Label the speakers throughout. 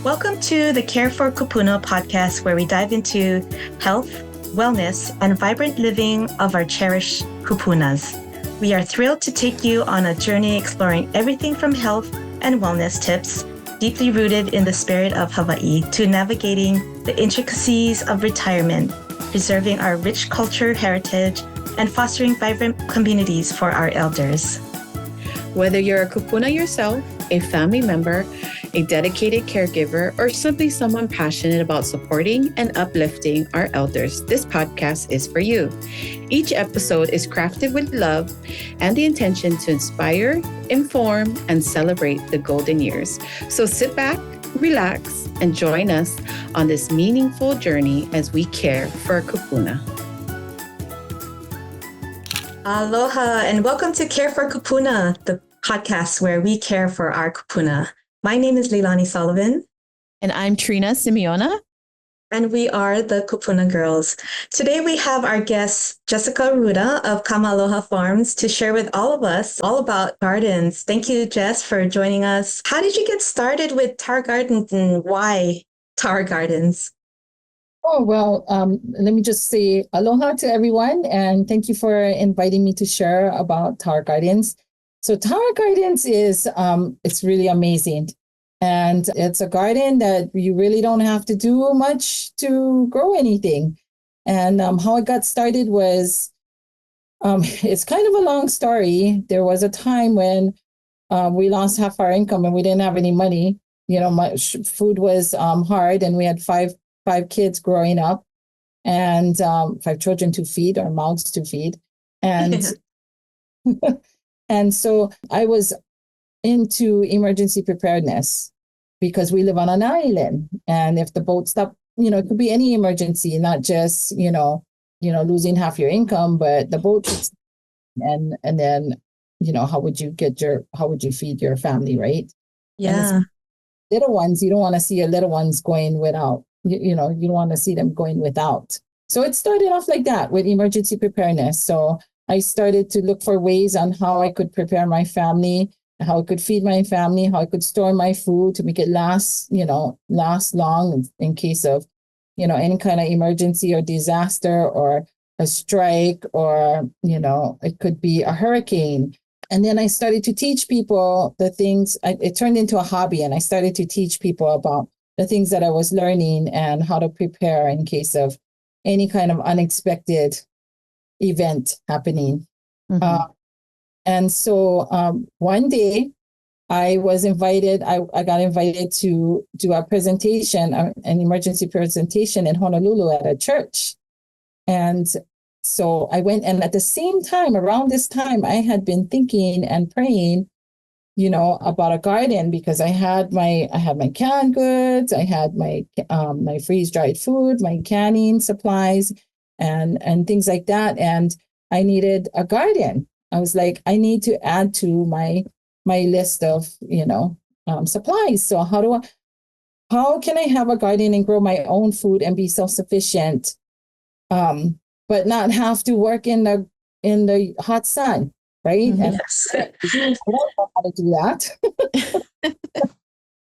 Speaker 1: Welcome to the Care for Kupuna podcast, where we dive into health, wellness, and vibrant living of our cherished kupunas. We are thrilled to take you on a journey exploring everything from health and wellness tips, deeply rooted in the spirit of Hawaii, to navigating the intricacies of retirement, preserving our rich culture heritage, and fostering vibrant communities for our elders.
Speaker 2: Whether you're a kupuna yourself, a family member, a dedicated caregiver, or simply someone passionate about supporting and uplifting our elders, this podcast is for you. Each episode is crafted with love and the intention to inspire, inform, and celebrate the golden years. So sit back, relax, and join us on this meaningful journey as we care for our kupuna.
Speaker 1: Aloha, and welcome to Care for Kupuna, the podcast where we care for our kupuna. My name is Leilani Sullivan.
Speaker 2: And I'm Trina Simeona.
Speaker 1: And we are the Kupuna Girls. Today we have our guest, Jessica Arruda of Kama Aloha Farms, to share with all of us all about gardens. Thank you, Jess, for joining us. How did you get started with tower gardens and why tower gardens?
Speaker 3: Oh, well, let me just say aloha to everyone, and thank you for inviting me to share about tower gardens. So tower gardens is, it's really amazing. And it's a garden that you really don't have to do much to grow anything. And how it got started was, it's kind of a long story. There was a time when we lost half our income and we didn't have any money. You know, food was hard, and we had five kids growing up, and 5 children to feed, or mouths to feed. And and so I was into emergency preparedness because we live on an island. And if the boat stopped, you know, it could be any emergency, not just, you know, losing half your income, but the boat, and then, you know, how would you feed your family, right?
Speaker 1: Yeah.
Speaker 3: Little ones, you don't want to see your little ones going without, you don't want to see them going without. So it started off like that with emergency preparedness. So I started to look for ways on how I could prepare my family, how I could feed my family, how I could store my food to make it last long in case of, any kind of emergency or disaster or a strike, or, it could be a hurricane. And then I started to teach people the things. It turned into a hobby, and I started to teach people about the things that I was learning and how to prepare in case of any kind of unexpected event happening.
Speaker 2: Mm-hmm.
Speaker 3: And so one day I was invited, I got invited to do a presentation, an emergency presentation in Honolulu at a church. And so I went, and at the same time, around this time, I had been thinking and praying, about a garden, because I had my canned goods, I had my freeze-dried food, my canning supplies, and things like that. And I needed a garden. I was like, I need to add to my list of, supplies. So how can I have a garden and grow my own food and be self-sufficient, but not have to work in the hot sun, right?
Speaker 1: Yes.
Speaker 3: And I don't know how to do that.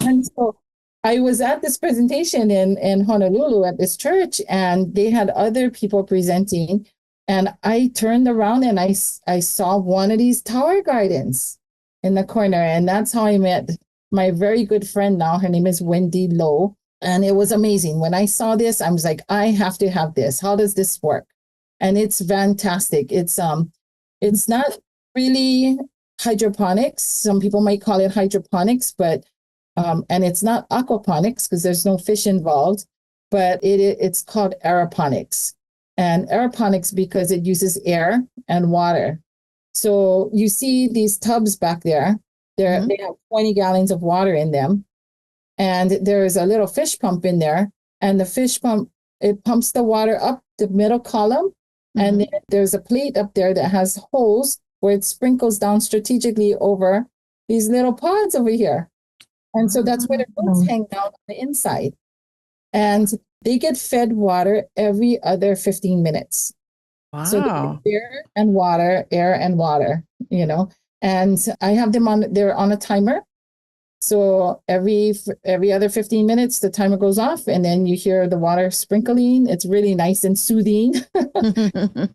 Speaker 3: And so I was at this presentation in Honolulu at this church, and they had other people presenting. And I turned around and I saw one of these tower gardens in the corner. And that's how I met my very good friend now. Her name is Wendy Lowe. And it was amazing. When I saw this, I was like, I have to have this. How does this work? And it's fantastic. It's not really hydroponics. Some people might call it hydroponics, but and it's not aquaponics because there's no fish involved, but it's called aeroponics. And aeroponics because it uses air and water. So you see these tubs back there. They have 20 gallons of water in them. And there's a little fish pump in there. And the fish pump, it pumps the water up the middle column. And then there's a plate up there that has holes where it sprinkles down strategically over these little pods over here. And so that's where the roots hang down on the inside. And they get fed water every other 15 minutes.
Speaker 2: Wow.
Speaker 3: So air and water, and I have them they're on a timer. So every other 15 minutes, the timer goes off, and then you hear the water sprinkling. It's really nice and soothing to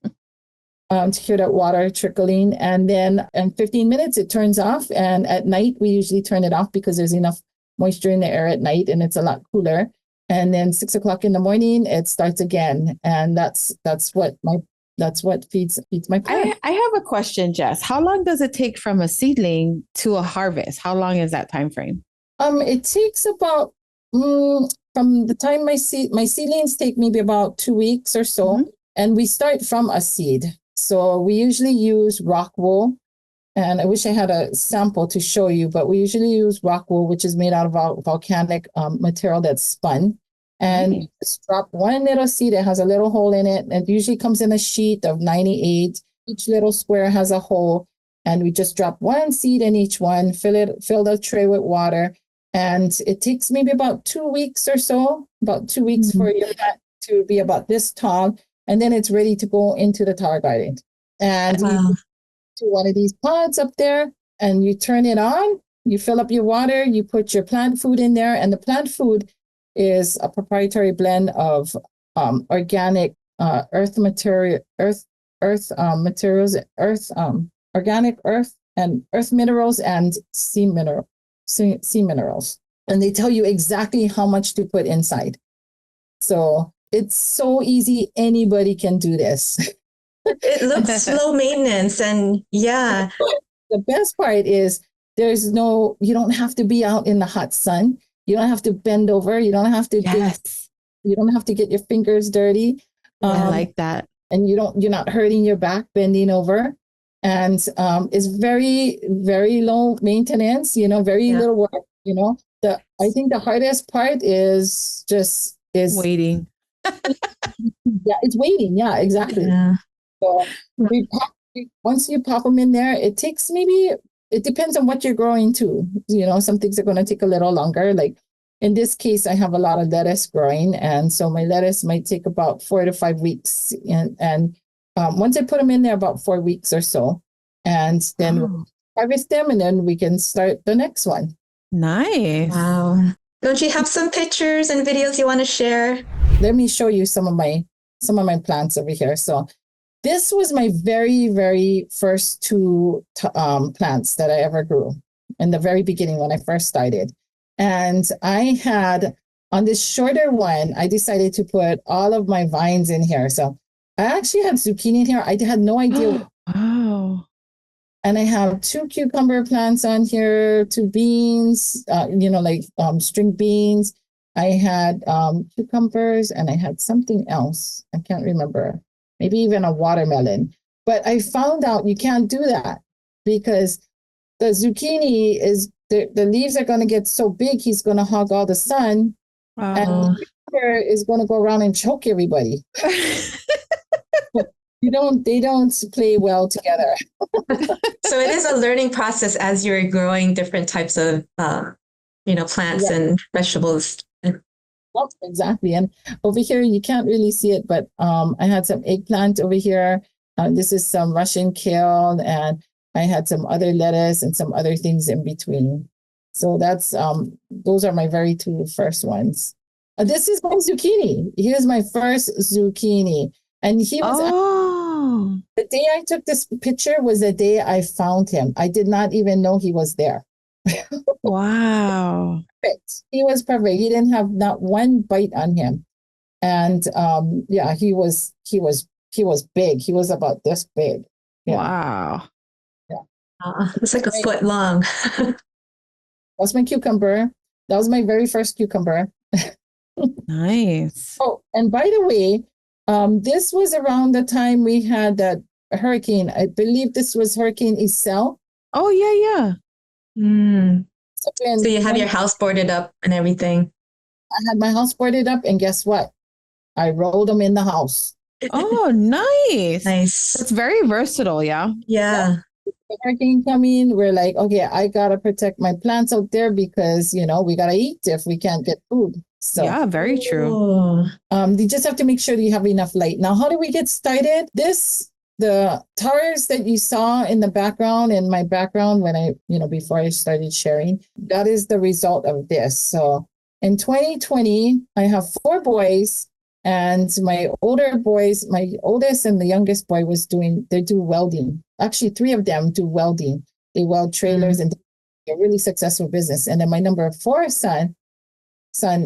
Speaker 3: hear that water trickling. And then in 15 minutes, it turns off. And at night, we usually turn it off because there's enough moisture in the air at night, and it's a lot cooler. And then 6 o'clock in the morning, it starts again, and that's what feeds my plant.
Speaker 2: I have a question, Jess. How long does it take from a seedling to a harvest? How long is that time frame?
Speaker 3: It takes about from the time my seedlings take maybe about 2 weeks or so, mm-hmm. and we start from a seed. So we usually use rock wool, and I wish I had a sample to show you, but we usually use rock wool, which is made out of volcanic material that's spun. And you just drop one little seed. It has a little hole in it. It usually comes in a sheet of 98. Each little square has a hole. And we just drop one seed in each one, fill the tray with water. And it takes maybe about 2 weeks or so, about 2 weeks mm-hmm. for your plant to be about this tall. And then it's ready to go into the tower garden. And you put to one of these pots up there, and you turn it on. You fill up your water. You put your plant food in there. And the plant food is a proprietary blend of organic earth material, organic earth and earth minerals and sea minerals. And they tell you exactly how much to put inside. So it's so easy. Anybody can do this.
Speaker 1: It looks low maintenance, and yeah.
Speaker 3: The best part is you don't have to be out in the hot sun. You don't have to bend over. You don't have to you don't have to get your fingers dirty.
Speaker 2: I like that.
Speaker 3: And you're not hurting your back bending over. And it's very, very low maintenance, very little work, I think the hardest part is
Speaker 2: waiting.
Speaker 3: Yeah, it's waiting. Yeah, exactly. Yeah. So once you pop them in there, it takes it depends on what you're growing too. Some things are going to take a little longer. Like in this case, I have a lot of lettuce growing. And so my lettuce might take about 4 to 5 weeks. And once I put them in there, about 4 weeks or so, and then we'll harvest them, and then we can start the next one.
Speaker 2: Nice.
Speaker 1: Wow. Don't you have some pictures and videos you want to share?
Speaker 3: Let me show you some of my plants over here. So this was my very, very first 2 plants that I ever grew in the very beginning when I first started. And I had, on this shorter one, I decided to put all of my vines in here. So I actually had zucchini in here. I had no idea.
Speaker 2: Wow.
Speaker 3: And I have 2 cucumber plants on here, 2 beans, string beans. I had cucumbers, and I had something else. I can't remember. Maybe even a watermelon. But I found out you can't do that because the zucchini the leaves are going to get so big, he's going to hog all the sun. And the cucumber is going to go around and choke everybody. They don't play well together.
Speaker 1: So it is a learning process as you're growing different types of, plants and vegetables.
Speaker 3: Exactly. And over here, you can't really see it, but I had some eggplant over here. This is some Russian kale, and I had some other lettuce and some other things in between. So that's those are my very 2 first ones. This is my zucchini. Here's my first zucchini. And he was the day I took this picture was the day I found him. I did not even know he was there.
Speaker 2: Wow.
Speaker 3: Perfect. He was perfect. He didn't have not one bite on him. And he was big. He was about this big. Yeah.
Speaker 2: Wow.
Speaker 3: Yeah.
Speaker 1: It's like a foot long.
Speaker 3: That's my cucumber. That was my very first cucumber.
Speaker 2: Nice.
Speaker 3: Oh, and by the way, this was around the time we had that hurricane. I believe this was Hurricane Isel.
Speaker 2: Oh, yeah.
Speaker 1: Mm. So you have your house boarded up and everything.
Speaker 3: I had my house boarded up, and guess what? I rolled them in the house.
Speaker 2: Oh, nice.
Speaker 1: Nice.
Speaker 2: That's very versatile, yeah?
Speaker 1: Yeah.
Speaker 3: The hurricane coming, we're like, okay, I got to protect my plants out there because, we got to eat if we can't get food. So
Speaker 2: yeah, very true.
Speaker 3: You just have to make sure that you have enough light. Now, how do we get started? This the tires that you saw in the background, in my background when I, before I started sharing, that is the result of this. So in 2020, I have 4 boys, and my older boys, my oldest and the youngest boy they do welding. Actually, 3 of them do welding. They weld trailers and a really successful business. And then my number 4 son,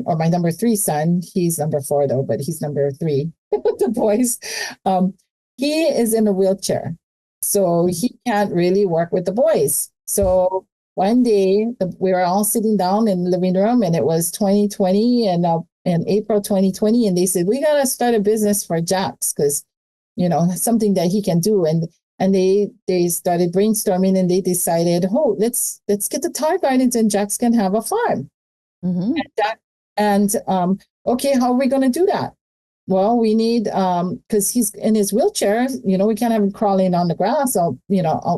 Speaker 3: or my number 3 son, he's number 4 though, but he's number 3, the boys, he is in a wheelchair. So he can't really work with the boys. So one day we were all sitting down in the living room, and it was 2020 and in April 2020. And they said, we got to start a business for Jax because, something that he can do. And they started brainstorming, and they decided, let's get the Tar Gardens and Jax can have a farm. Mm-hmm. Okay, how are we going to do that? Well, we need, because he's in his wheelchair, we can't have him crawling on the grass out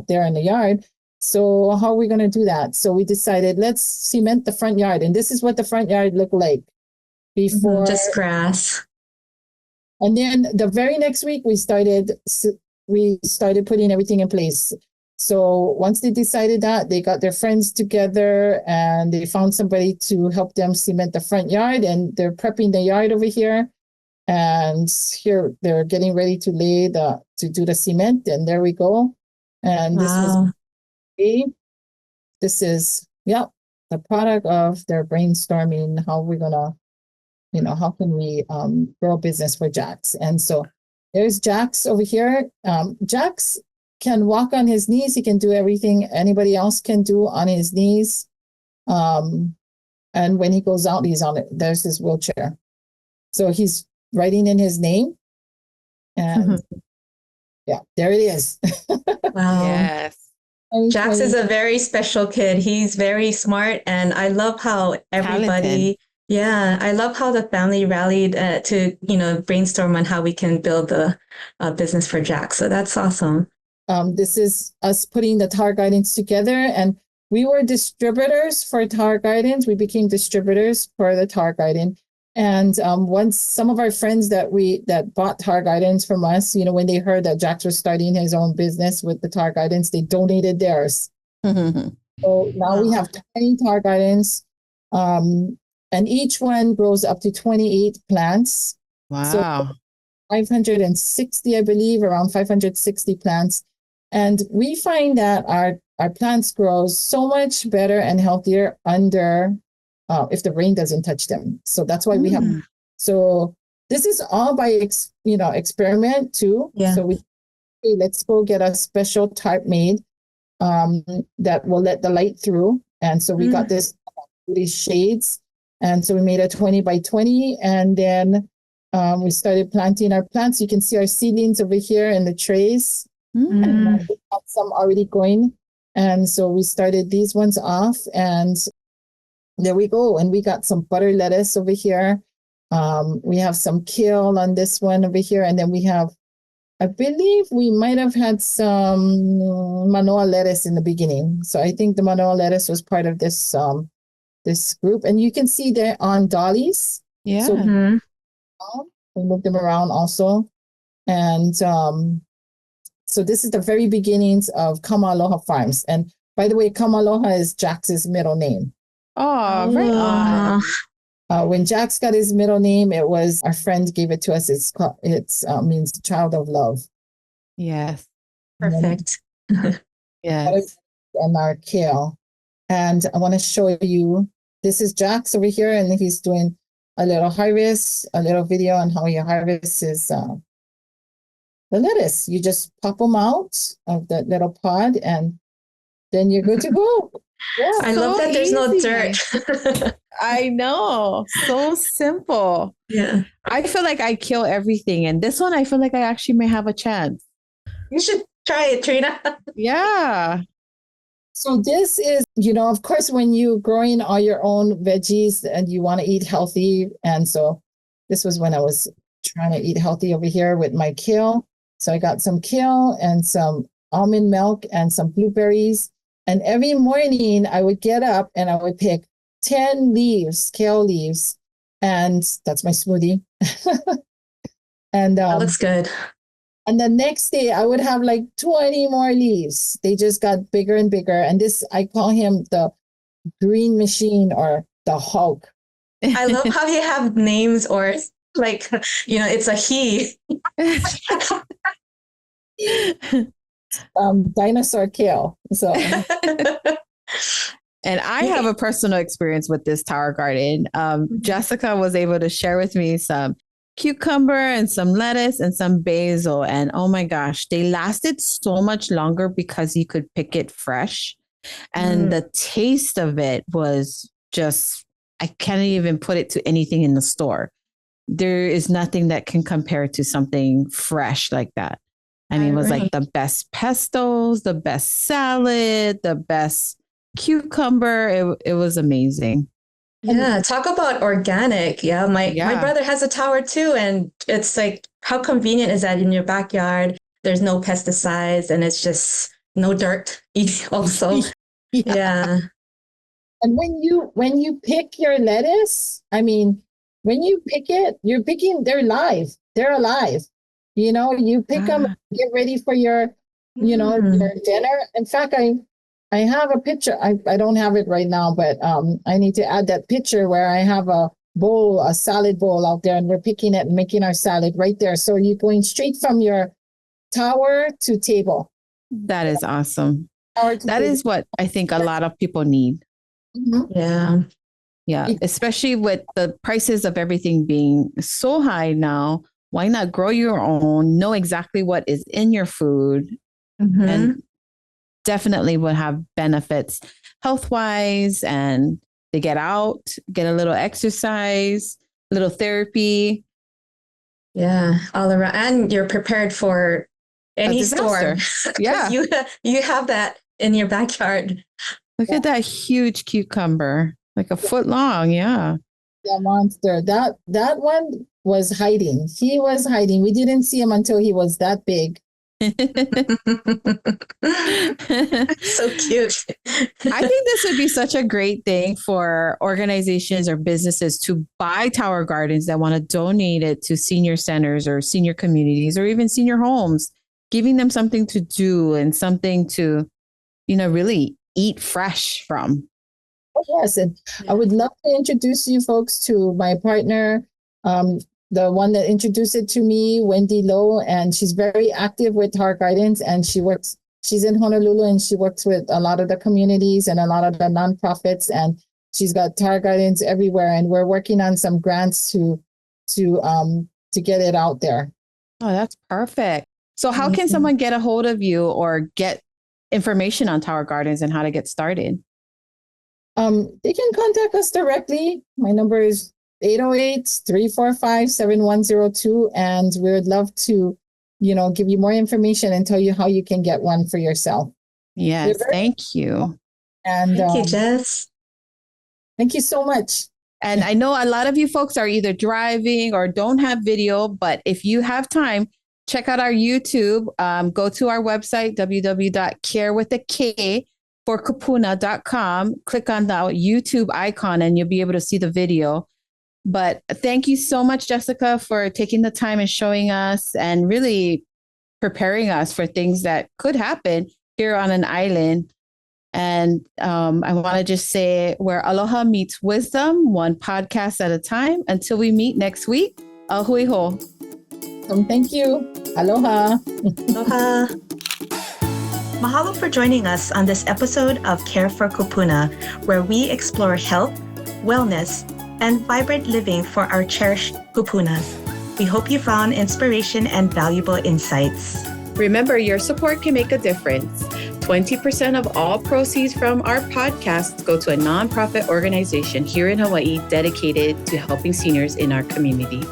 Speaker 3: there in the yard. So how are we going to do that? So we decided, let's cement the front yard. And this is what the front yard looked like before.
Speaker 1: Just grass.
Speaker 3: And then the very next week, we started putting everything in place. So once they decided that, they got their friends together and they found somebody to help them cement the front yard, and they're prepping the yard over here. And here they're getting ready to do the cement, and there we go. And this is the product of their brainstorming. How we're gonna, how can we grow a business for Jax? And so there's Jax over here. Jax can walk on his knees. He can do everything anybody else can do on his knees. And when he goes out, there's his wheelchair. So he's writing in his name, and there it is.
Speaker 1: Wow.
Speaker 2: Yes.
Speaker 1: Jax is a very special kid. He's very smart, and I love how everybody, I love how the family rallied to, brainstorm on how we can build the business for Jax. So that's awesome.
Speaker 3: This is us putting the Tar Gardens together, and we were distributors for Tar Gardens. We became distributors for the Tar Garden. And once some of our friends that bought Tar Gardens from us, when they heard that Jax was starting his own business with the Tar Gardens, they donated theirs. Mm-hmm. So now we have 20 Tar Gardens, and each one grows up to 28 plants.
Speaker 2: Wow.
Speaker 3: So 560, I believe, around 560 plants. And we find that our plants grow so much better and healthier under if the rain doesn't touch them. So that's why we have. So this is all by experiment too. Yeah. So let's go get a special tarp made that will let the light through. And so we got these shades, and so we made a 20 by 20, and then we started planting our plants. You can see our seedlings over here in the trays, and we have some already going. And so we started these ones off, and there we go. And we got some butter lettuce over here. We have some kale on this one over here. And then we have, I believe we might have had some manoa lettuce in the beginning. So I think the manoa lettuce was part of this this group. And you can see they're on dollies.
Speaker 2: Yeah.
Speaker 3: So we move them around also. And so this is the very beginnings of Kama Aloha Farms. And by the way, Kama Aloha is Jax's middle name.
Speaker 2: Oh, right on.
Speaker 3: When Jax got his middle name, it was, our friend gave it to us. It means child of love.
Speaker 2: Yes.
Speaker 1: Perfect.
Speaker 2: Yes.
Speaker 3: And our kale. And I want to show you, this is Jax over here, and he's doing a little harvest, a little video on how he harvests his the lettuce. You just pop them out of the little pod, and then you're good to go.
Speaker 1: Yeah, I love that there's no dirt.
Speaker 2: I know. So simple.
Speaker 1: Yeah.
Speaker 2: I feel like I kill everything. And this one, I feel like I actually may have a chance.
Speaker 1: You should try it, Trina.
Speaker 2: Yeah.
Speaker 3: So this is, of course, when you're growing all your own veggies and you want to eat healthy. And so this was when I was trying to eat healthy over here with my kale. So I got some kale and some almond milk and some blueberries. And every morning I would get up and I would pick 10 leaves, kale leaves, and that's my smoothie. And
Speaker 1: that looks good.
Speaker 3: And the next day I would have like 20 more leaves. They just got bigger and bigger. And this, I call him the green machine or the Hulk.
Speaker 1: I love how you have names or like, it's a he.
Speaker 3: Dinosaur kale. So
Speaker 2: And I have a personal experience with this tower garden. Jessica was able to share with me some cucumber and some lettuce and some basil. And oh my gosh, they lasted so much longer because you could pick it fresh. And the taste of it was just, I can't even put it to anything in the store. There is nothing that can compare to something fresh like that. I mean, it was like the best pestos, the best salad, the best cucumber. It was amazing.
Speaker 1: Yeah, talk about organic. Yeah, my brother has a tower too, and it's like, how convenient is that in your backyard? There's no pesticides, and it's just no dirt also. Yeah.
Speaker 3: And when you pick your lettuce, I mean, when you pick it, you're picking, they're live. They're alive. You pick them, get ready for your, your dinner. In fact, I have a picture. I don't have it right now, but I need to add that picture where I have a salad bowl out there, and we're picking it and making our salad right there. So you're going straight from your tower to table.
Speaker 2: That is awesome. That is what I think a lot of people need.
Speaker 3: Mm-hmm.
Speaker 1: Yeah.
Speaker 2: Yeah. Especially with the prices of everything being so high now. Why not grow your own, know exactly what is in your food, and definitely will have benefits health-wise, and they get out, get a little exercise, a little therapy.
Speaker 1: Yeah, all around. And you're prepared for any storm.
Speaker 2: Yeah.
Speaker 3: you
Speaker 1: have that in your backyard.
Speaker 2: Look at that huge cucumber, like a foot long. Yeah.
Speaker 3: The monster. That one was hiding. He was hiding. We didn't see him until he was that big.
Speaker 1: So cute.
Speaker 2: I think this would be such a great thing for organizations or businesses to buy tower gardens that want to donate it to senior centers or senior communities or even senior homes, giving them something to do and something to, really eat fresh from.
Speaker 3: Yes, and I would love to introduce you folks to my partner, the one that introduced it to me, Wendy Lowe, and she's very active with Tower Gardens, and she's in Honolulu, and she works with a lot of the communities and a lot of the nonprofits, and she's got Tower Gardens everywhere, and we're working on some grants to get it out there.
Speaker 2: Oh, that's perfect. So how can someone get a hold of you or get information on Tower Gardens and how to get started?
Speaker 3: They can contact us directly. My number is 808-345-7102. And we would love to, give you more information and tell you how you can get one for yourself.
Speaker 2: Yes, thank you.
Speaker 3: And
Speaker 1: thank you, Jess.
Speaker 3: Thank you so much.
Speaker 2: And I know a lot of you folks are either driving or don't have video, but if you have time, check out our YouTube. Go to our website, www.carewithak.com. Click on the YouTube icon and you'll be able to see the video. But thank you so much, Jessica, for taking the time and showing us and really preparing us for things that could happen here on an island. And I want to just say where aloha meets wisdom, one podcast at a time. Until we meet next week, a hui ho.
Speaker 3: Thank you. Aloha.
Speaker 1: Aloha. Mahalo for joining us on this episode of Care for Kupuna, where we explore health, wellness, and vibrant living for our cherished kupunas. We hope you found inspiration and valuable insights.
Speaker 2: Remember, your support can make a difference. 20% of all proceeds from our podcasts go to a nonprofit organization here in Hawaii dedicated to helping seniors in our community.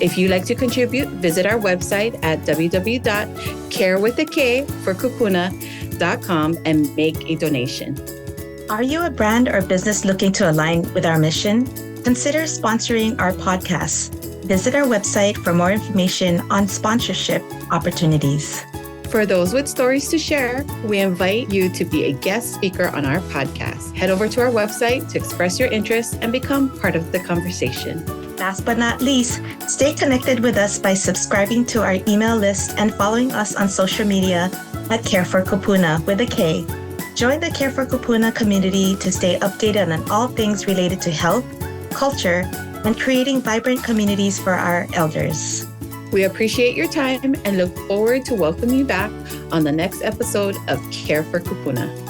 Speaker 2: If you'd like to contribute, visit our website at www.carewithak.com and make a donation.
Speaker 1: Are you a brand or business looking to align with our mission? Consider sponsoring our podcast. Visit our website for more information on sponsorship opportunities.
Speaker 2: For those with stories to share, we invite you to be a guest speaker on our podcast. Head over to our website to express your interest and become part of the conversation.
Speaker 1: Last but not least, stay connected with us by subscribing to our email list and following us on social media at Care for Kupuna with a K. Join the Care for Kupuna community to stay updated on all things related to health, culture, and creating vibrant communities for our elders.
Speaker 2: We appreciate your time and look forward to welcoming you back on the next episode of Care for Kupuna.